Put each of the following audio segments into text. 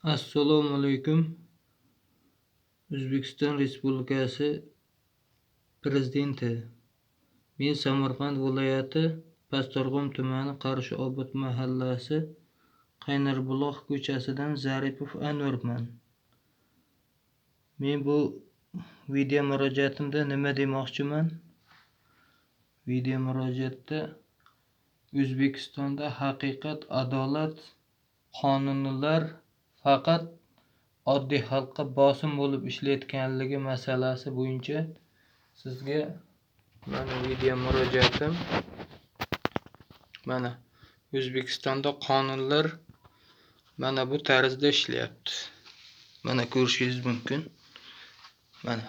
Assalomu alaykum. O'zbekiston Respublikasi Prezidenti. Men Samarqand viloyati Pastdarg'om tumani Qarshi-Obod mahallasi Qaynarbuloq ko'chasidan Zaripov Anvarman. Men bu video murojaatimda nima demoqchiman? Video murojaatda O'zbekistonda haqiqat, adolat, qonunlar faqat oddiy xalqqa bosim bo'lib ishlayotganligi masalasi bo'yicha sizga mana video murojaatim. Mana O'zbekistonda qonunlar mana bu tarzda ishlayapti. Mana ko'rishingiz mumkin. Mana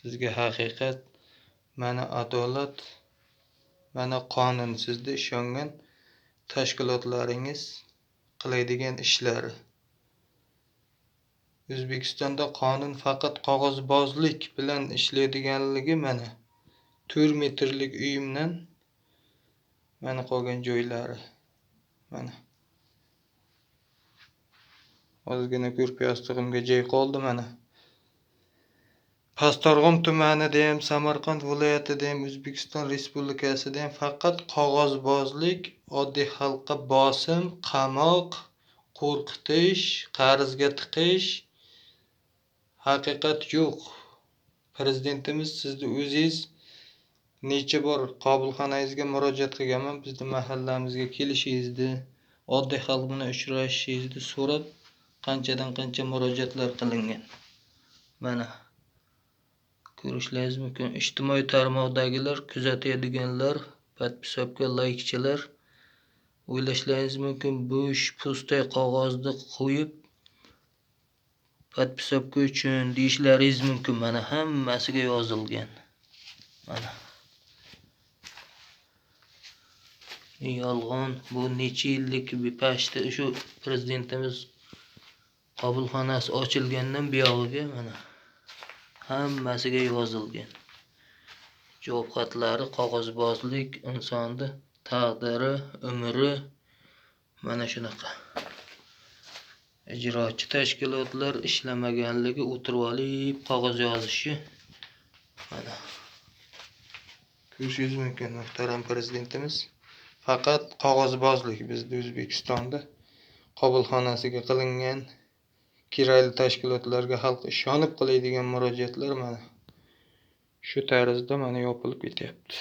sizga haqiqat, mana adolat, mana qonun sizda ishongan tashkilotlaringiz qiladigan ishlari. O'zbekistonda qonun faqat qog'ozbozlik bilan ishlaydiganligi mana 4 metrlik uyimdan mana qolgan joylari. Mana ozgina ko'rpa yostig'imga joy qoldi mana. Pastdarg'om tumanida ham, Samarqand viloyatida ham, O'zbekiston Respublikasida ham faqat qog'ozbozlik, oddiy xalqqa bosim, qamoq, qo'rqitish, qarzga tiqish, haqiqat yo'q. Prezidentimiz sizni o'zingiz necha bor qabulxonangizga murojaat qilganman, bizni mahallamizga kelishingizni, oddiy xalq bilan uchrashishingizni so'rab qanchadan qancha murojaatlar qilingan. Mana ko'rishlaringiz mumkin. Ijtimoiy tarmoqdagilar, kuzatadiganlar, podpisopka, laykchilar o'ylashlaringiz mumkin, bo'sh pustay qog'ozni qo'yib podpisopka uchun deyishlaringiz mumkin. Mana hammasiga yozilgan. Mana yolg'on, bu necha yillik bepashta shu prezidentimiz qabulxonasi ochilgandan buyog'iga mana hammasiga yozilgan. Javob xatlari, qog'ozbozlik, insonni taqdiri, umri mana shunaqa. Ijrochi tashkilotlar ishlamaganligi, o'tirib olib qog'oz yozishi. Mana ko'rishingiz mumkin muhtaram prezidentimiz. Faqat qog'ozbozlik bizda O'zbekistonda qabulxonasiga qilingan kirayli tashkilotlarga xalq ishonib qiladigan murojaatlar mana shu tarzda mana yopilib ketyapti.